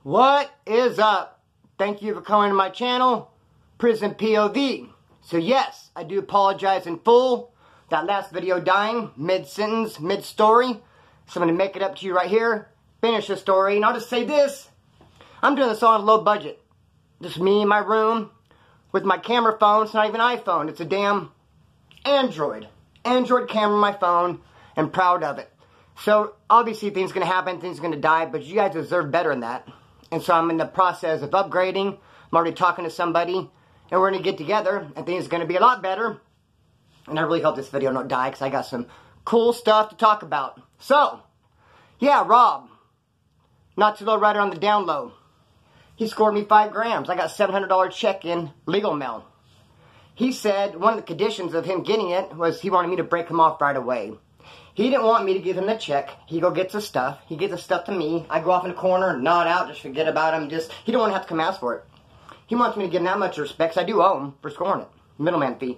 What is up? Thank you for coming to my channel, Prison POV. So yes, I do apologize in full. That last video dying, mid-sentence, mid-story. So I'm going to make it up to you right here, finish the story, and I'll just say this. I'm doing this on a low budget. Just me in my room with my camera phone. It's not even an iPhone. It's a damn Android. Android camera on my phone. I'm proud of it. So obviously things are going to happen, things are going to die, but you guys deserve better than that. And so I'm in the process of upgrading. I'm already talking to somebody, and we're going to get together, and things are going to be a lot better. And I really hope this video don't die, because I got some cool stuff to talk about. So, yeah, Rob, not too low rider on the down low. He scored me 5 grams. I got $700 check in legal mail. He said one of the conditions of him getting it was he wanted me to break him off right away. He didn't want me to give him the check. He go gets the stuff. He gives the stuff to me. I go off in the corner, nod out, just forget about him. He don't want to have to come ask for it. He wants me to give him that much respect, because I do owe him for scoring it. Middleman fee.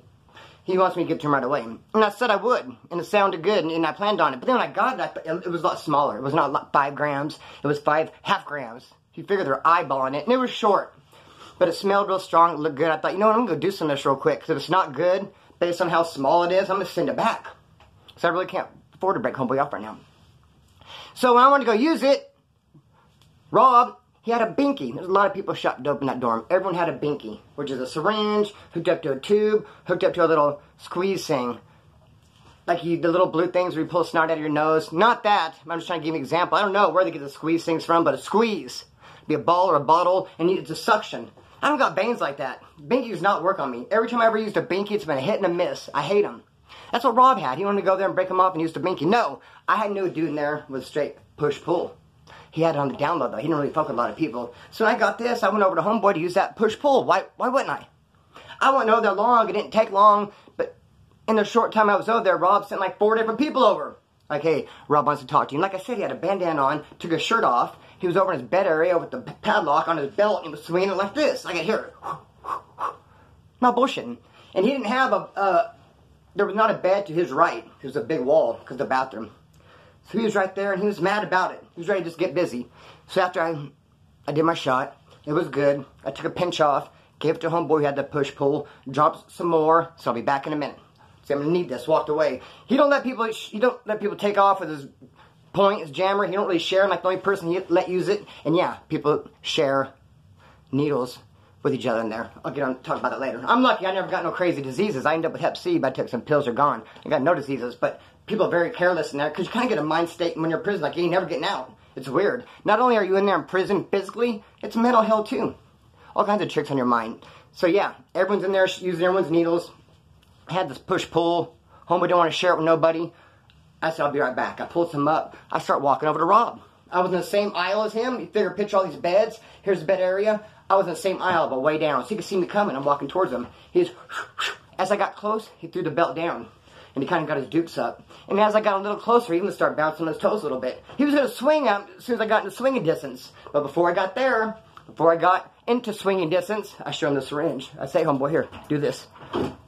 He wants me to give it to him right away. And I said I would, and it sounded good, and I planned on it. But then when I got it, it was a lot smaller. It was not 5 grams. It was 5 half grams. You figure they're eyeballing it, and it was short. But it smelled real strong. It looked good. I thought, you know what, I'm going to go do some of this real quick. Because if it's not good, based on how small it is, I'm going to send it back. So I really can't afford to break homeboy off right now. So when I wanted to go use it, Rob, he had a binky. There's a lot of people shot dope in that dorm. Everyone had a binky, which is a syringe, hooked up to a tube, hooked up to a little squeeze thing. Like the little blue things where you pull snot out of your nose. Not that. I'm just trying to give you an example. I don't know where they get the squeeze things from, but a squeeze. It'd be a ball or a bottle, and it's a suction. I don't got veins like that. Binky does not work on me. Every time I ever used a binky, it's been a hit and a miss. I hate them. That's what Rob had. He wanted to go there and break him off and use the binky. No, I had no dude in there with straight push-pull. He had it on the download, though. He didn't really fuck with a lot of people. So when I got this, I went over to Homeboy to use that push-pull. Why wouldn't I? I wasn't over there long. It didn't take long. But in the short time I was over there, Rob sent like 4 different people over. Like, hey, Rob wants to talk to you. And like I said, he had a bandana on, took his shirt off. He was over in his bed area with the padlock on his belt, and he was swinging it like this. I could hear it. Not bullshitting. And he didn't have there was not a bed to his right. There was a big wall because of the bathroom. So he was right there, and he was mad about it. He was ready to just get busy. So after I did my shot, it was good. I took a pinch off, gave it to homeboy who had the push-pull, dropped some more, so I'll be back in a minute. See, I'm going to need this, walked away. He don't let people take off with his point, his jammer. He don't really share. I'm like the only person he let use it. And yeah, people share needles with each other in there. I'll get on talk about that later. I'm lucky I never got no crazy diseases. I ended up with Hep C, but I took some pills, are gone. I got no diseases, but people are very careless in there because you kind of get a mind state when you're in prison like you ain't never getting out. It's weird. Not only are you in there in prison physically, it's mental hell too. All kinds of tricks on your mind. So yeah, everyone's in there using everyone's needles. I had this push-pull. Homeboy don't want to share it with nobody. I said, I'll be right back. I pulled some up. I start walking over to Rob. I was in the same aisle as him. You figure, picture all these beds. Here's the bed area. I was in the same aisle, but way down. So he could see me coming. I'm walking towards him. As I got close, he threw the belt down. And he kind of got his dukes up. And as I got a little closer, he even started bouncing on his toes a little bit. He was going to swing out as soon as I got into swinging distance. But before I got there, before I got into swinging distance, I showed him the syringe. I say, homeboy, here, do this.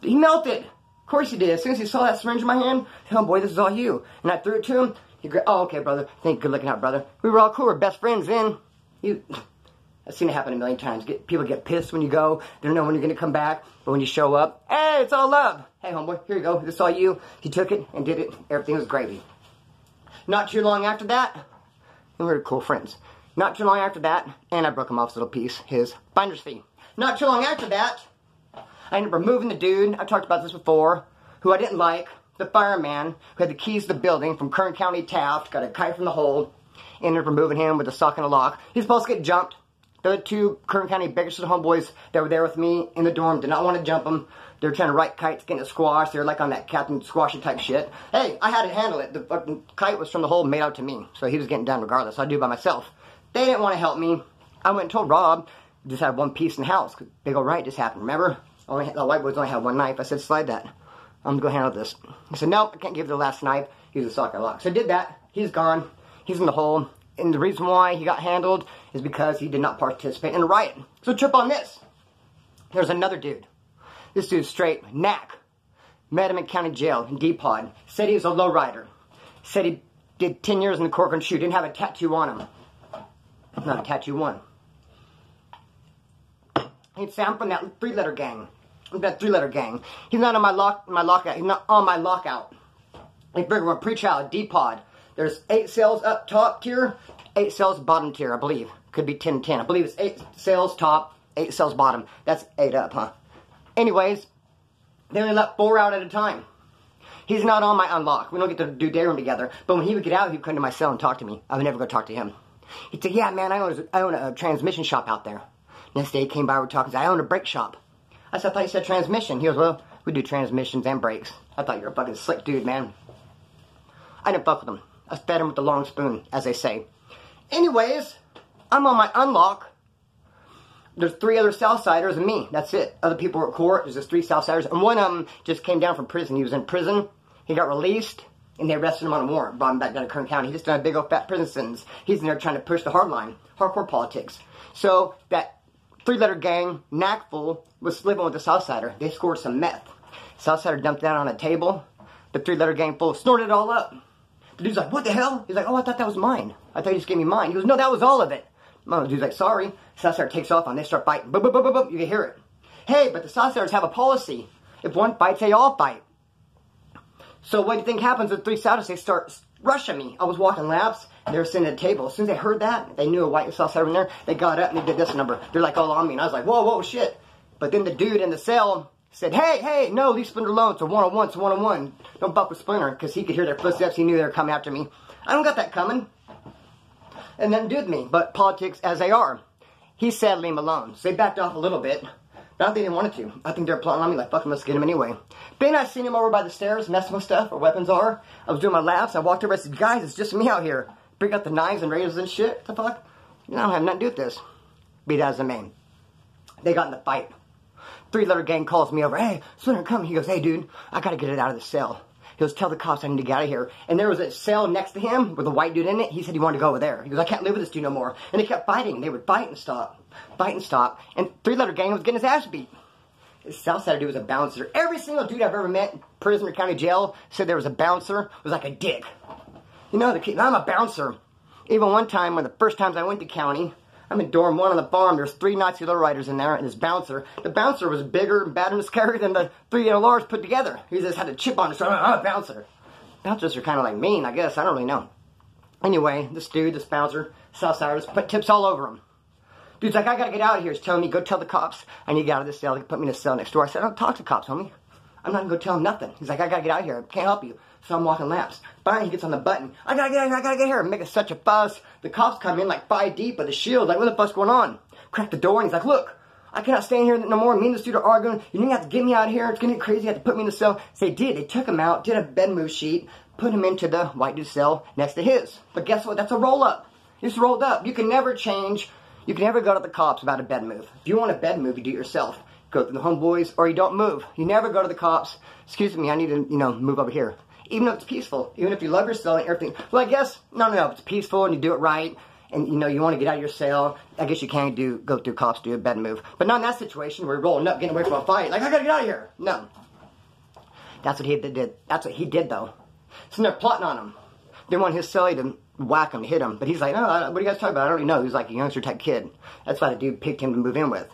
He melted. Of course he did. As soon as he saw that syringe in my hand, homeboy, this is all you. And I threw it to him. He grabbed, oh, okay, brother. Thank you. Good looking out, brother. We were all cool. We're best friends then. I've seen it happen a million times. People get pissed when you go. They don't know when you're going to come back. But when you show up, hey, it's all love. Hey, homeboy, here you go. This is all you. He took it and did it. Everything was gravy. Not too long after that, we were cool friends. Not too long after that, and I broke him off his little piece, his finder's fee. Not too long after that, I ended up removing the dude, I've talked about this before, who I didn't like, the fireman, who had the keys to the building from Kern County Taft, got a kite from the hold, ended up removing him with a sock and a lock. He's supposed to get jumped. The 2 Kern County Bakersfield homeboys that were there with me in the dorm did not want to jump him. They were trying to write kites, getting it squashed. They were like on that Captain Squashy type shit. Hey, I had to handle it. The fucking kite was from the hole made out to me. So he was getting done regardless. So I do it by myself. They didn't want to help me. I went and told Rob, just had one piece in the house. Big old riot just happened, remember? The white boys only had one knife. I said, slide that. I'm going to go handle this. He said, nope, I can't give you the last knife. Use a socket lock. So I did that. He's gone. He's in the hole. And the reason why he got handled is because he did not participate in the riot. So trip on this. There's another dude. This dude's straight knack. Met him in county jail in D-Pod. Said he was a lowrider. Said he did 10 years in the Corcoran Shoe. Didn't have a tattoo on him. Not a tattoo one. He'd say, I'm from that 3-letter gang. I'm that 3-letter gang. He's not on my lockout. He's not on my lockout. He figured we're pre-child, D-pod. There's 8 cells up top tier, 8 cells bottom tier, I believe. Could be 10-10. I believe it's 8 cells top, 8 cells bottom. That's 8 up, huh? Anyways, they only let 4 out at a time. He's not on my unlock. We don't get to do day room together. But when he would get out, he would come to my cell and talk to me. I would never go talk to him. He'd say, yeah, man, I own a transmission shop out there. Next day he came by, we're talking, I own a brake shop. I said, I thought you said transmission. He goes, well, we do transmissions and brakes. I thought you were a fucking slick dude, man. I didn't fuck with him. I fed him with the long spoon, as they say. Anyways, I'm on my unlock. There's 3 other Southsiders and me. That's it. Other people were at court. There's just 3 Southsiders. And one of them just came down from prison. He was in prison. He got released. And they arrested him on a warrant. Brought him back down to Kern County. He just done a big old fat prison sentence. He's in there trying to push the hard line. Hardcore politics. So that 3-letter gang, Knackful, was living with the Southsider. They scored some meth. Southsider dumped that on a table. The 3-letter gang full snorted it all up. The dude's like, what the hell? He's like, oh, I thought that was mine. I thought you just gave me mine. He goes, no, that was all of it. The dude's like, sorry. Southsider takes off on. They start fighting. Boop, boop, boop, boop, boop. You can hear it. Hey, but the Southsiders have a policy. If one fights, they all fight. So what do you think happens with 3 Southsiders? They start rushing me. I was walking laps. They were sitting at a table. As soon as they heard that, they knew a white Southsider was in there. They got up and they did this number. They're like all on me. And I was like, whoa, whoa, shit. But then the dude in the cell said, hey, no, leave Splinter alone. It's a one-on-one. It's a one-on-one. Don't fuck with Splinter. Because he could hear their footsteps. He knew they were coming after me. I don't got that coming. And then dude me. But politics as they are. He said leave him alone. So they backed off a little bit. But I don't think they wanted to. I think they're plotting on me like, fuck him, let's get him anyway. Then I seen him over by the stairs, messing with stuff, where weapons are. I was doing my laps. I walked over and said, guys, it's just me out here. Bring out the knives and razors and shit. What the fuck? I don't have nothing to do with this. Be that as a man. They got in the fight. 3-letter gang calls me over. Hey, Splinter, come. He goes, hey, dude, I gotta get it out of the cell. He goes, tell the cops I need to get out of here. And there was a cell next to him with a white dude in it. He said he wanted to go over there. He goes, I can't live with this dude no more. And they kept fighting. They would fight and stop. Fight and stop. And 3-letter gang was getting his ass beat. This Southside dude was a bouncer. Every single dude I've ever met in prison or county jail said there was a bouncer. Was like a dick. You know, I'm a bouncer. Even one time, one of the first times I went to county, I'm in dorm 1 on the farm. There's 3 Nazi lowriders in there and this bouncer. The bouncer was bigger and badder and scarier than the 3 LRs put together. He just had a chip on his shoulder. I'm a bouncer. Bouncers are kind of like mean, I guess. I don't really know. Anyway, this dude, this bouncer, Southsiders, put tips all over him. Dude's like, I gotta get out of here. He's telling me, go tell the cops I need to get out of this cell. They put me in a cell next door. I said, I don't talk to cops, homie. I'm not gonna go tell him nothing. He's like, I gotta get out of here. I can't help you. So I'm walking laps. Finally, he gets on the button. I gotta get out of here. I gotta get here. Making such a fuss. The cops come in like 5 deep with a shield. Like, what the fuck's going on? Crack the door and he's like, look, I cannot stay in here no more. Me and this dude are arguing. You didn't have to get me out of here. It's gonna get crazy. You have to put me in the cell. So they did. They took him out, did a bed move sheet, put him into the white dude's cell next to his. But guess what? That's a roll up. It's rolled up. You can never change. You can never go to the cops about a bed move. If you want a bed move, you do it yourself. Go through the homeboys, or you don't move. You never go to the cops. Excuse me, I need to, move over here. Even if it's peaceful. Even if you love your cell and everything. Well, I guess, no. If it's peaceful and you do it right, and, you want to get out of your cell, I guess you can go through cops, do a bed move. But not in that situation where you're rolling up, getting away from a fight. Like, I gotta get out of here. No. That's what he did. That's what he did, though. So they're plotting on him. They want his cellie to whack him, hit him. But he's like, no, what are you guys talking about? I don't really know. He's like a youngster type kid. That's why the dude picked him to move in with.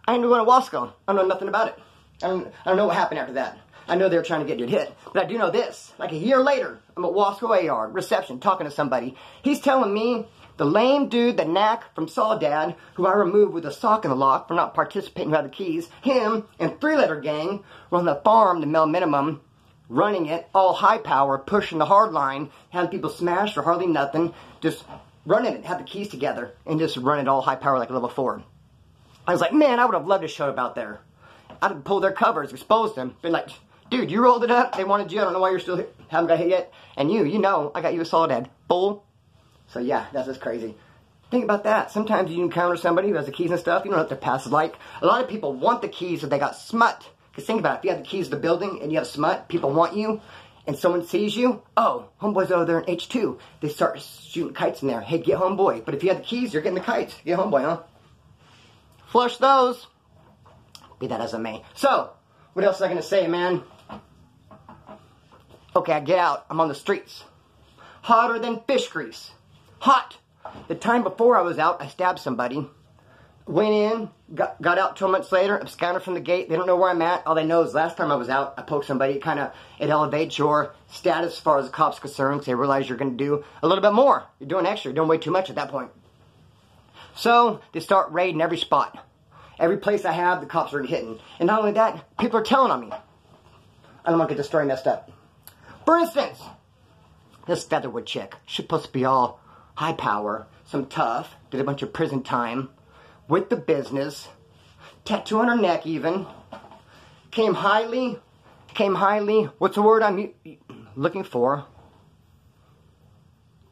I ended up going to Wasco. I don't know nothing about it. I don't know what happened after that. I know they were trying to get dude hit. But I do know this. Like a year later, I'm at Wasco AR, reception, talking to somebody. He's telling me the lame dude, the knack from Soledad, who I removed with a sock in the lock for not participating without the keys, him and 3-letter gang were on the farm, the Mel Minimum, running it, all high power, pushing the hard line, having people smashed for hardly nothing, just running it, have the keys together, and just run it all high power like level 4. I was like, man, I would have loved to show up out there. I'd have pulled their covers, exposed them, been like, dude, you rolled it up, they wanted you, I don't know why you're still here, haven't got hit yet, and you know, I got you a Soledad, bull. So yeah, that's just crazy. Think about that. Sometimes you encounter somebody who has the keys and stuff, you don't know what their past is like. A lot of people want the keys if they got smut. Because think about it, if you have the keys to the building and you have smut, people want you, and someone sees you, oh, homeboy's over there in H2. They start shooting kites in there. Hey, get homeboy. But if you have the keys, you're getting the kites. Get homeboy, huh? Flush those. Be that as it may. So, what else was I going to say, man? Okay, I get out. I'm on the streets. Hotter than fish grease. Hot. The time before I was out, I stabbed somebody. Went in, got out 2 months later, absconded from the gate. They don't know where I'm at. All they know is last time I was out, I poked somebody. It elevates your status as far as the cops are concerned, because they realize you're going to do a little bit more. You're doing extra. You're doing way too much at that point. So, they start raiding every spot. Every place I have, the cops are hitting. And not only that, people are telling on me. I don't want to get the story messed up. For instance, this Featherwood chick, she's supposed to be all high power, some tough, did a bunch of prison time, with the business, tattoo on her neck even, came highly, what's the word I'm looking for?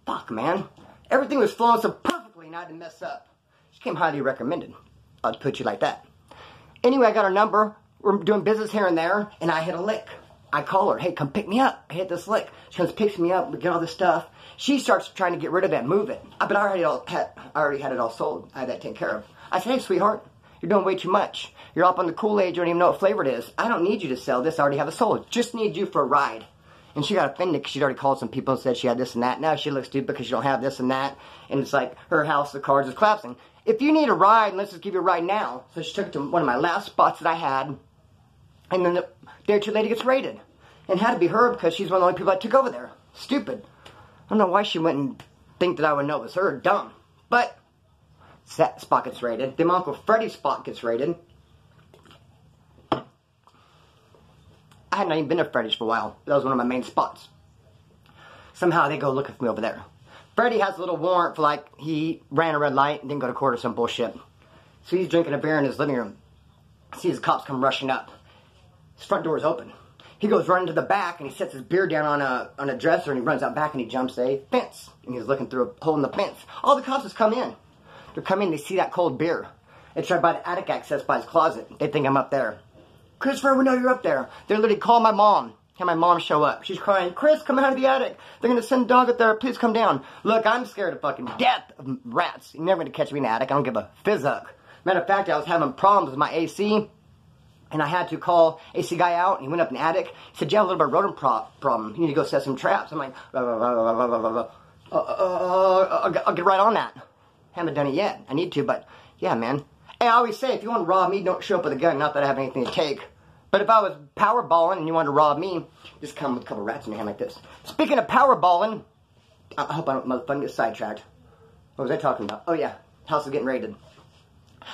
Fuck, man. Everything was flowing so perfectly and I had to mess up. She came highly recommended. I'll put you like that. Anyway, I got her number. We're doing business here and there, and I hit a lick. I call her, hey, come pick me up. I hit this lick. She comes, picks me up, we get all this stuff. She starts trying to get rid of it, move it. But I already had it all sold. I had that taken care of. I said, hey, sweetheart, you're doing way too much. You're up on the Kool-Aid, you don't even know what flavor it is. I don't need you to sell this, I already have it sold. Just need you for a ride. And she got offended because she'd already called some people and said she had this and that. Now she looks stupid because she don't have this and that. And it's like her house, the cards is collapsing. If you need a ride, let's just give you a ride now. So she took it to one of my last spots that I had. And then the day or two later gets raided. And it had to be her because she's one of the only people that took over there. Stupid. I don't know why she went and think that I would know it was her. Dumb. But that spot gets raided. Then my Uncle Freddy's spot gets raided. I had not even been to Freddy's for a while. That was one of my main spots. Somehow they go looking for me over there. Freddy has a little warrant for like he ran a red light and didn't go to court or some bullshit. So he's drinking a beer in his living room. Sees the cops come rushing up. His front door is open. He goes running to the back and he sets his beer down on a dresser and he runs out back and he jumps a fence. And he's looking through a hole in the fence. All the cops just come in. They come in, they see that cold beer. They try by the attic access by his closet. They think I'm up there. Christopher, we know you're up there. They literally call my mom. Have my mom show up. She's crying, Chris, come out of the attic. They're going to send a dog up there. Please come down. Look, I'm scared of fucking death of rats. You're never going to catch me in the attic. I don't give a fizzuck. Matter of fact, I was having problems with my AC. And I had to call AC guy out. And he went up in the attic. He said, you have a little bit of rodent problem. You need to go set some traps. I'm like, I'll get right on that. Haven't done it yet. I need to, but yeah, man. Hey, I always say, if you want to rob me, don't show up with a gun. Not that I have anything to take. But if I was powerballing and you wanted to rob me, just come with a couple rats in your hand like this. Speaking of powerballing, I hope I don't get sidetracked. What was I talking about? Oh yeah, house is getting raided.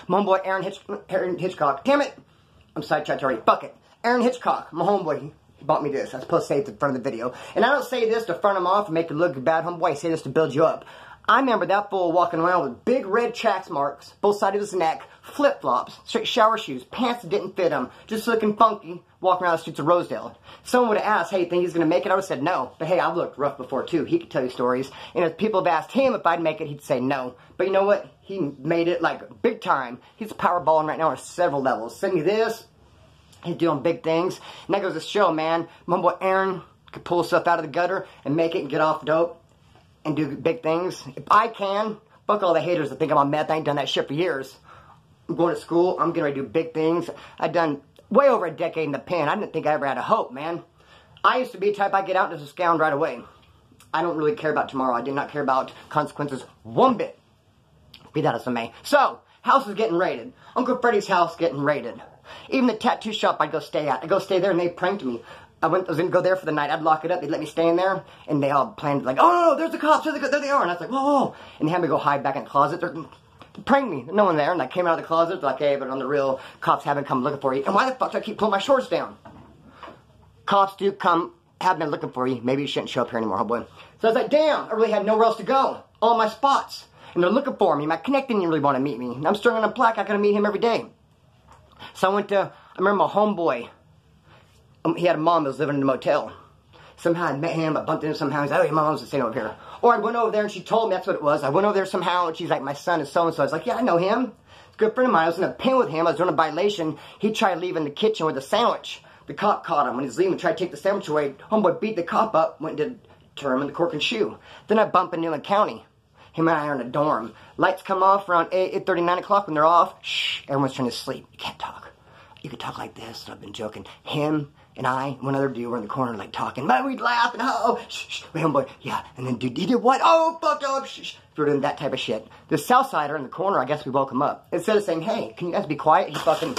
My homeboy Aaron Hitchcock. Damn it! I'm sidetracked already. Fuck it. Aaron Hitchcock, my homeboy, he bought me this. I was supposed to say it in front of the video. And I don't say this to front him off and make it look bad, homeboy. I say this to build you up. I remember that fool walking around with big red tracks marks, both sides of his neck, flip-flops, straight shower shoes, pants that didn't fit him, just looking funky, walking around the streets of Rosedale. Someone would have asked, hey, think he's going to make it? I would have said no. But hey, I've looked rough before too. He could tell you stories. And if people have asked him if I'd make it, he'd say no. But you know what? He made it like big time. He's powerballing right now on several levels. Send me this. He's doing big things. And that goes to show, man, my boy Aaron could pull stuff out of the gutter and make it and get off dope and do big things. If I can, fuck all the haters that think I'm on meth. I ain't done that shit for years. I'm going to school. I'm getting ready to do big things. I've done way over a decade in the pen. I didn't think I ever had a hope, man. I used to be the type I get out and just scound right away. I don't really care about tomorrow. I do not care about consequences one bit. Be that as it may. So, house is getting raided. Uncle Freddy's house getting raided. Even the tattoo shop I'd go stay at. I'd go stay there and they pranked me. I was going to go there for the night. I'd lock it up. They'd let me stay in there. And they all planned like, oh, no, there's the cops. There they are. And I was like, whoa. And they had me go hide back in the closet. They pranked me. No one there. And I came out of the closet. Like, hey, but on the real, cops haven't come looking for you. And why the fuck do I keep pulling my shorts down? Cops do come, have been looking for you. Maybe you shouldn't show up here anymore, homeboy. So I was like, damn, I really had nowhere else to go. All my spots. And they're looking for me. My connect didn't really want to meet me. And I'm starting on a plaque. I got to meet him every day. So I went to, I remember my homeboy. He had a mom that was living in a motel. Somehow I met him, I bumped into him somehow. He's like, oh, yeah, my mom's staying over here. Or I went over there and she told me that's what it was. I went over there somehow and she's like, my son is so-and-so. I was like, yeah, I know him. He's a good friend of mine. I was in a pen with him. I was doing a violation. He tried leaving the kitchen with a sandwich. The cop caught him when he was leaving, tried to take the sandwich away. Homeboy beat the cop up, went and did term in the cork and shoe. Then I bump in Newland County. Him and I are in a dorm. Lights come off around 8:30, 9 o'clock. When they're off, shh, everyone's trying to sleep. You can't talk. You could talk like this. I've been joking. Him and one other dude were in the corner, like, talking. Man, we'd laugh, and shh, wait, homeboy, yeah. And then, dude, he did what? Oh, fuck up, shh. We were doing that type of shit. The Southsider in the corner, I guess we woke him up. Instead of saying, hey, can you guys be quiet? He fucking,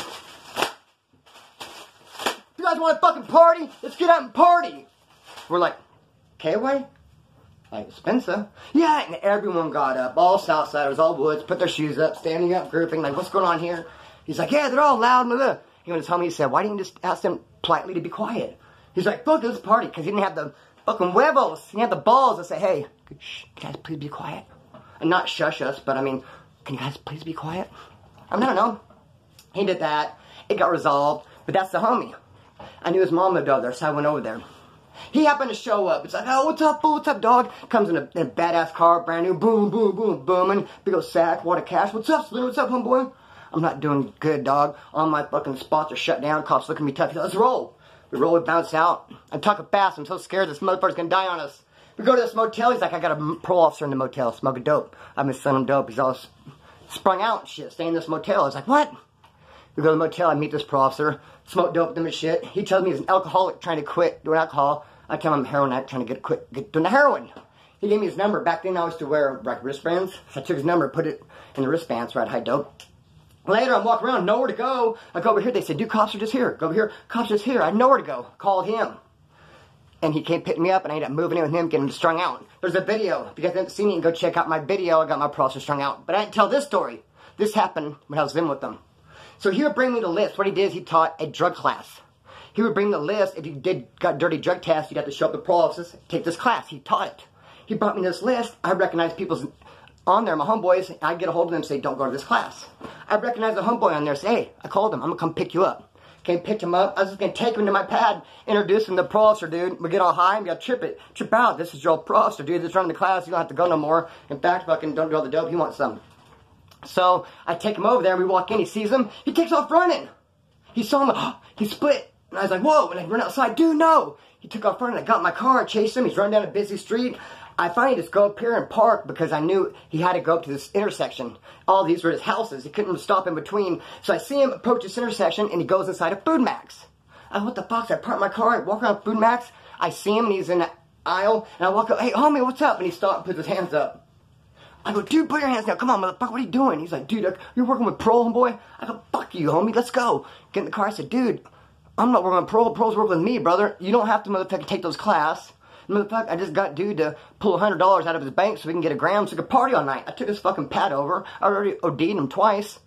you guys want to fucking party? Let's get out and party. We're like, K-Way? Like, Spencer? Yeah, and everyone got up. All Southsiders, all Woods, put their shoes up, standing up, grouping, like, what's going on here? He's like, yeah, they're all loud, blah, blah. He went to tell me, he said, why didn't you just ask them politely to be quiet? He's like, fuck this party, because he didn't have the fucking huevos. He didn't have the balls to say, hey, shh, can you guys please be quiet? And not shush us, but I mean, can you guys please be quiet? I mean, I don't know. He did that. It got resolved, but that's the homie. I knew his mom lived over there, so I went over there. He happened to show up. It's like, oh, what's up, fool? What's up, dog? Comes in a badass car, brand new, boom, boom, boom, booming. Big old sack, wad of cash. What's up, Slim? What's up, homeboy? I'm not doing good, dog. All my fucking spots are shut down. Cops looking at me tough. He's like, let's roll. We roll, we bounce out. I'm talking fast. I'm so scared this motherfucker's gonna die on us. We go to this motel. He's like, I got a parole officer in the motel smoking dope. I've been selling him dope. He's all sprung out and shit, staying in this motel. I was like, what? We go to the motel. I meet this parole officer. Smoke dope with him and shit. He tells me he's an alcoholic trying to quit doing alcohol. I tell him I'm a heroin addict trying to get doing the heroin. He gave me his number. Back then I used to wear like wristbands. So I took his number, put it in the wristbands where I'd hide dope. Later, I'm walking around, nowhere to go. I go over here. They said, dude, cops are just here. Go over here. Cops are just here. I had nowhere to go. Called him. And he came pick me up, and I ended up moving in with him, getting him strung out. There's a video. If you guys haven't seen it, you can go check out my video. I got my processor strung out. But I didn't tell this story. This happened when I was in with them. So he would bring me the list. What he did is he taught a drug class. He would bring the list. If you got dirty drug tests, you'd have to show up to the parole office, take this class. He taught it. He brought me this list. I recognized people's on there, my homeboys. I'd get a hold of them and say, don't go to this class. I recognized a homeboy on there, say, hey, I called him. I'm going to come pick you up. Came, picked him up. I was just going to take him to my pad, introduce him to the parole officer, dude. We get all high and we got trip out. This is your parole officer, dude. That's running the class. You don't have to go no more. In fact, fucking don't do all the dope. He wants some. So I take him over there. We walk in. He sees him. He takes off running. He saw him. Oh, he split. And I was like, whoa. And I run outside. Dude, no. He took off running. I got in my car. I chased him. He's running down a busy street. I finally just go up here and park because I knew he had to go up to this intersection. All these were his houses. He couldn't stop in between. So I see him approach this intersection and he goes inside a Food Max. I go, what the fuck? So I park my car. I walk around Food Max. I see him and he's in the aisle. And I walk up, hey, homie, what's up? And he stops and puts his hands up. I go, dude, put your hands down. Come on, motherfucker, what are you doing? He's like, dude, you're working with parole, homeboy? I go, fuck you, homie, let's go. Get in the car. I said, dude, I'm not working with parole. Parole's working with me, brother. You don't have to, motherfucker, take those class. Motherfucker, I just got dude to pull $100 out of his bank so we can get a gram so we can party all night. I took his fucking pad over. I already OD'd him twice.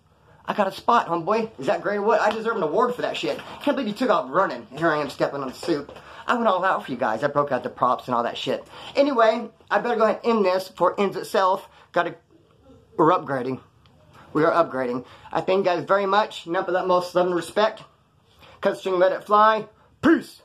I got a spot, homeboy. Is that great or what? I deserve an award for that shit. Can't believe you took off running. And here I am stepping on the suit. I went all out for you guys. I broke out the props and all that shit. Anyway, I better go ahead and end this before it ends itself. We're upgrading. We are upgrading. I thank you guys very much. Enough of that most love and respect. Cut the string, let it fly. Peace.